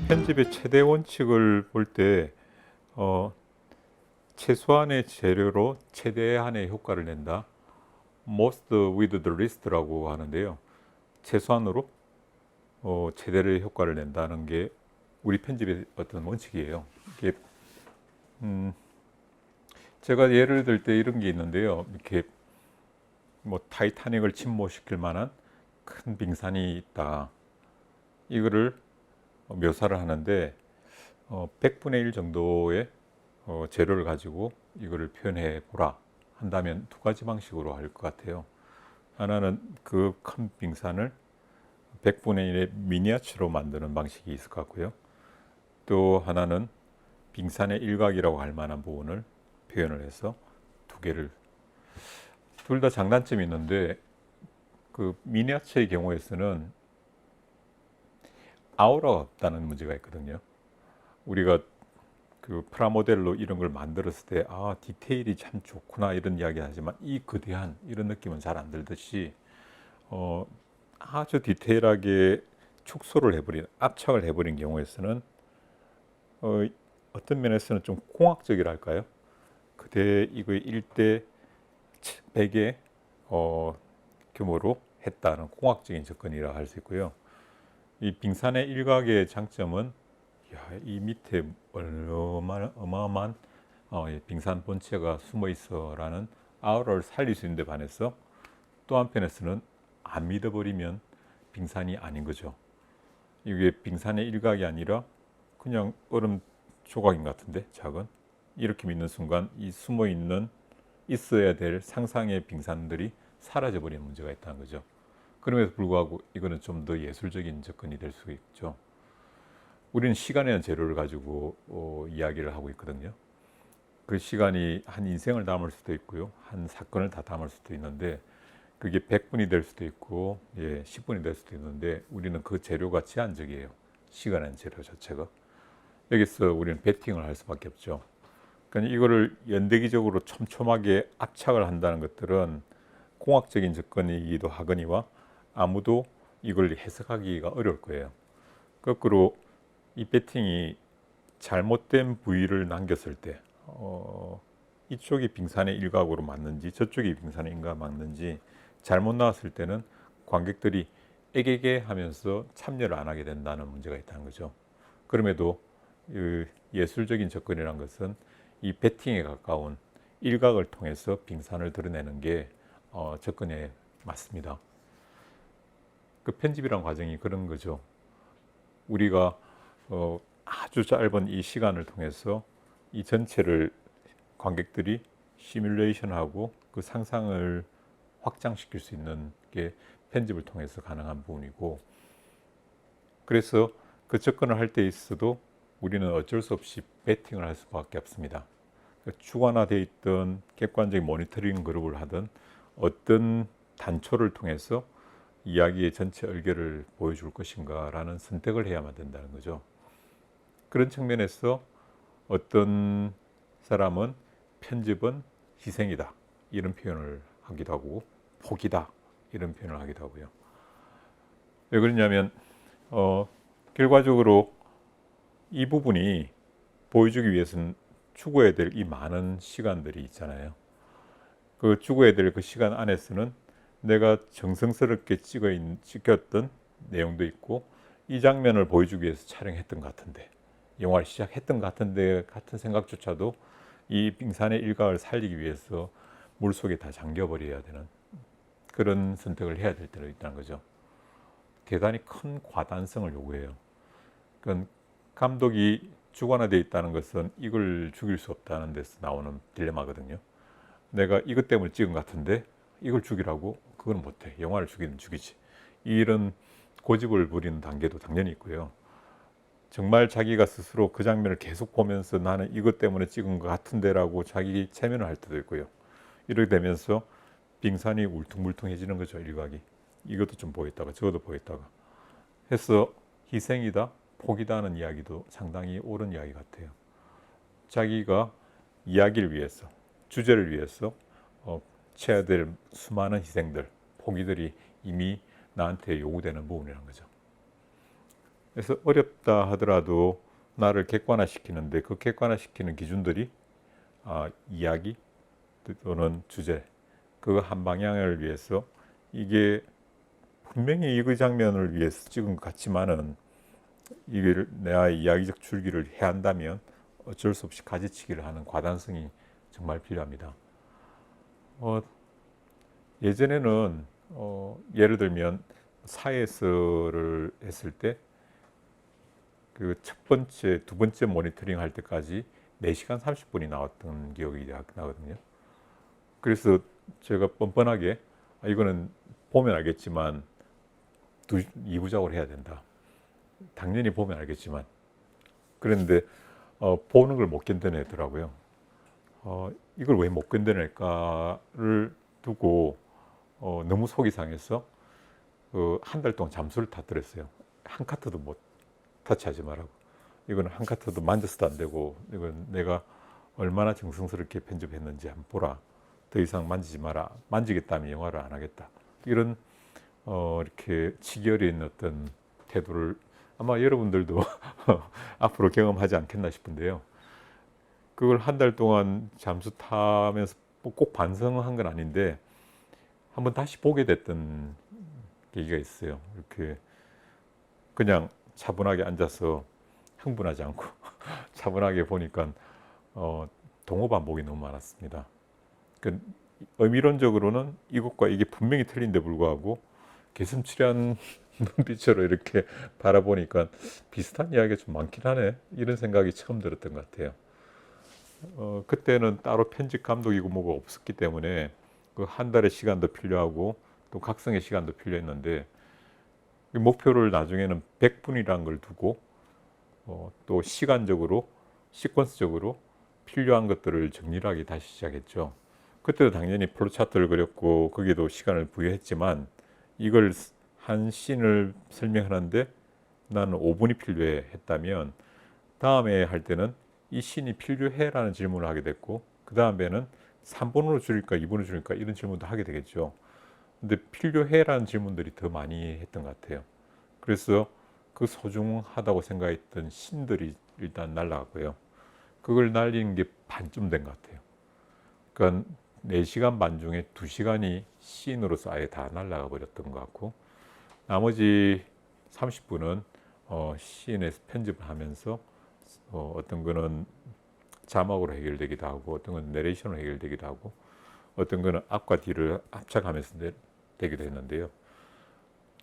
편집의 최대 원칙을 볼 때 최소한의 재료로 최대한의 효과를 낸다. Most with the least라고 하는데요. 최소한으로 최대의 효과를 낸다는 게 우리 편집의 어떤 원칙이에요. 이게 제가 예를 들 때 이런 게 있는데요. 이렇게 뭐 타이타닉을 침몰시킬 만한 큰 빙산이 있다. 이거를 묘사를 하는데 100분의 1 정도의 재료를 가지고 이거를 표현해 보라 한다면 두 가지 방식으로 할 것 같아요. 하나는 그 큰 빙산을 100분의 1의 미니어처로 만드는 방식이 있을 것 같고요. 또 하나는 빙산의 일각이라고 할 만한 부분을 표현을 해서 두 개를, 둘 다 장단점이 있는데 그 미니어처의 경우에서는 아우라가 없다는 문제가 있거든요. 우리가 그 프라모델로 이런 걸 만들었을 때 디테일이 참 좋구나 이런 이야기 하지만 이 거대한 이런 느낌은 잘 안 들듯이 아주 디테일하게 축소를 해버린, 압착을 해버린 경우에서는 어떤 면에서는 좀 공학적이랄까요? 그대 이거의 1대 100의 규모로 했다는 공학적인 접근이라 할 수 있고요. 이 빙산의 일각의 장점은 이 밑에 어마어마한 빙산 본체가 숨어 있어라는 아우라를 살릴 수 있는 데 반해서 또 한편에서는 안 믿어버리면 빙산이 아닌 거죠. 이게 빙산의 일각이 아니라 그냥 얼음 조각인 것 같은데 작은, 이렇게 믿는 순간 이 숨어 있는 있어야 될 상상의 빙산들이 사라져 버리는 문제가 있다는 거죠. 그럼에도 불구하고 이거는 좀 더 예술적인 접근이 될 수 있죠. 우리는 시간이라는 재료를 가지고 이야기를 하고 있거든요. 그 시간이 한 인생을 담을 수도 있고요, 한 사건을 다 담을 수도 있는데 그게 100분이 될 수도 있고 10분이 될 수도 있는데 우리는 그 재료가 제한적이에요. 시간이라는 재료 자체가. 여기서 우리는 베팅을 할 수밖에 없죠. 그러니까 이거를 연대기적으로 촘촘하게 압착을 한다는 것들은 공학적인 접근이기도 하거니와 아무도 이걸 해석하기가 어려울 거예요. 거꾸로 이 베팅이 잘못된 부위를 남겼을 때 이쪽이 빙산의 일각으로 맞는지 저쪽이 빙산의 일각 맞는지 잘못 나왔을 때는 관객들이 에게게 하면서 참여를 안 하게 된다는 문제가 있다는 거죠. 그럼에도 예술적인 접근이라는 것은 이 베팅에 가까운 일각을 통해서 빙산을 드러내는 게 접근에 맞습니다. 그 편집이란 과정이 그런 거죠. 우리가 아주 짧은 이 시간을 통해서 이 전체를 관객들이 시뮬레이션하고 그 상상을 확장시킬 수 있는 게 편집을 통해서 가능한 부분이고, 그래서 그 접근을 할 때 있어도 우리는 어쩔 수 없이 베팅을 할 수밖에 없습니다. 주관화되어 있던 객관적인 모니터링 그룹을 하든 어떤 단초를 통해서 이야기의 전체 얼개를 보여줄 것인가 라는 선택을 해야만 된다는 거죠. 그런 측면에서 어떤 사람은 편집은 희생이다 이런 표현을 하기도 하고 포기다 이런 표현을 하기도 하고요. 왜 그러냐면 결과적으로 이 부분이 보여주기 위해서는 추구해야 될 이 많은 시간들이 있잖아요. 그 추구해야 될 그 시간 안에서는 내가 정성스럽게 찍었던 내용도 있고 이 장면을 보여주기 위해서 촬영했던 것 같은데, 영화를 시작했던 것 같은데 같은 생각조차도 이 빙산의 일각을 살리기 위해서 물속에 다 잠겨버려야 되는 그런 선택을 해야 될 때도 있다는 거죠. 대단히 큰 과단성을 요구해요. 그건 감독이 주관화되어 있다는 것은 이걸 죽일 수 없다는 데서 나오는 딜레마거든요. 내가 이것 때문에 찍은 것 같은데 이걸 죽이라고? 그건 못해. 영화를 죽이면 죽이지. 이런 고집을 부리는 단계도 당연히 있고요. 정말 자기가 스스로 그 장면을 계속 보면서 나는 이것 때문에 찍은 것 같은데라고 자기 체면을 할 때도 있고요. 이렇게 되면서 빙산이 울퉁불퉁해지는 거죠. 일각이. 이것도 좀 보였다가 저것도 보였다가 해서 희생이다, 포기다 하는 이야기도 상당히 옳은 이야기 같아요. 자기가 이야기를 위해서, 주제를 위해서 취해야 될 수많은 희생들, 포기들이 이미 나한테 요구되는 부분이라는 거죠. 그래서 어렵다 하더라도 나를 객관화시키는데 그 객관화시키는 기준들이 이야기 또는 주제 그 한 방향을 위해서 이게 분명히 이 장면을 위해서 찍은 것 같지만은 이게 나의 이야기적 줄기를 해야 한다면 어쩔 수 없이 가지치기를 하는 과단성이 정말 필요합니다. 예전에는 예를 들면 사회서를 했을 때 그 첫 번째, 두 번째 모니터링 할 때까지 4시간 30분이 나왔던 기억이 나거든요. 그래서 제가 뻔뻔하게 이거는 보면 알겠지만 2부작으로 해야 된다. 당연히 보면 알겠지만 그런데 보는 걸 못 견뎌내더라고요. 이걸 왜 못 견뎌낼까를 두고 너무 속이 상해서 한 달 동안 잠수를 탔더랬어요. 한 카트도 못 터치하지 말라고. 이거는 한 카트도 만져서도 안 되고 이건 내가 얼마나 정성스럽게 편집했는지 한번 보라. 더 이상 만지지 마라. 만지겠다면 영화를 안 하겠다. 이런 이렇게 치기 어린 어떤 태도를 아마 여러분들도 앞으로 경험하지 않겠나 싶은데요. 그걸 한 달 동안 잠수 타면서 꼭 반성한 건 아닌데 한번 다시 보게 됐던 계기가 있어요. 이렇게 그냥 차분하게 앉아서 흥분하지 않고 차분하게 보니까 동호 반복이 너무 많았습니다. 그 의미론적으로는 이것과 이게 분명히 틀린데 불구하고 개슴츠레한 눈빛으로 이렇게 바라보니까 비슷한 이야기가 좀 많긴 하네 이런 생각이 처음 들었던 것 같아요. 그때는 따로 편집 감독이고 뭐가 없었기 때문에 그 한 달의 시간도 필요하고 또 각성의 시간도 필요했는데 목표를 나중에는 100분이라는 걸 두고 또 시간적으로 시퀀스적으로 필요한 것들을 정밀하게 다시 시작했죠. 그때도 당연히 플로 차트를 그렸고 거기도 시간을 부여했지만 이걸 한 씬을 설명하는데 나는 5분이 필요해 했다면 다음에 할 때는 이 씬이 필요해라는 질문을 하게 됐고 그 다음에는 3분으로 줄일까 2분으로 줄일까 이런 질문도 하게 되겠죠. 근데 필요해라는 질문들이 더 많이 했던 것 같아요. 그래서 그 소중하다고 생각했던 씬들이 일단 날아가고요. 그걸 날리는 게 반쯤 된 것 같아요. 그러니까 4시간 반 중에 2시간이 씬으로서 아예 다 날아가 버렸던 것 같고 나머지 30분은 씬에서 편집을 하면서 어떤 거는 자막으로 해결되기도 하고 어떤 건 내레이션으로 해결되기도 하고 어떤 거는 앞과 뒤를 합작하면서 되기도 했는데요.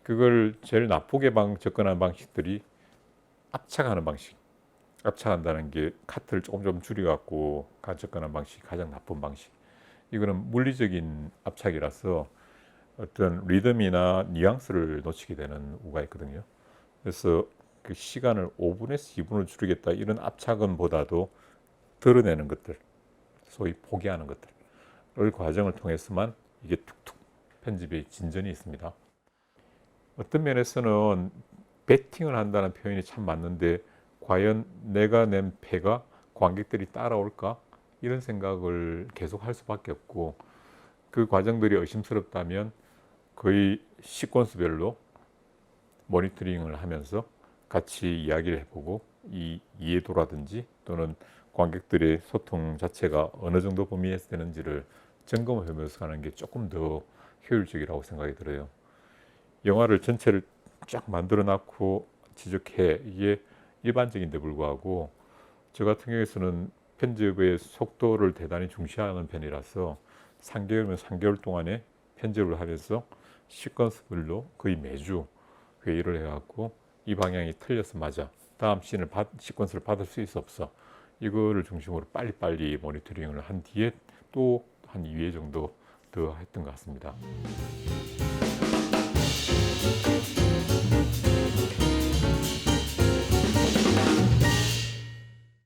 그걸 제일 나쁘게 접근하는 방식들이 압착하는 방식. 압착한다는 게 카트를 조금 줄여갖고 접근하는 방식이 가장 나쁜 방식. 이거는 물리적인 압착이라서 어떤 리듬이나 뉘앙스를 놓치게 되는 우가 있거든요. 그래서 그 시간을 5분에서 2분을 줄이겠다 이런 압착은보다도 드러내는 것들, 소위 포기하는 것들, 과정을 통해서만 이게 툭툭 편집의 진전이 있습니다. 어떤 면에서는 배팅을 한다는 표현이 참 맞는데 과연 내가 낸 패가 관객들이 따라올까? 이런 생각을 계속 할 수밖에 없고 그 과정들이 의심스럽다면 거의 시퀀스별로 모니터링을 하면서 같이 이야기를 해보고 이 이해도라든지 또는 관객들의 소통 자체가 어느 정도 범위에서 되는지를 점검하면서 하는 게 조금 더 효율적이라고 생각이 들어요. 영화를 전체를 쫙 만들어 놓고 지적해 이게 일반적인데 불구하고 저 같은 경우에는 편집의 속도를 대단히 중시하는 편이라서 3개월이면 3개월 동안에 편집을 하면서 시퀀스별로 거의 매주 회의를 해갖고 이 방향이 틀려서 맞아 다음 씬을 시퀀스를 받을 수 있어 없어 이거를 중심으로 빨리빨리 모니터링을 한 뒤에 또 한 2회 정도 더 했던 것 같습니다.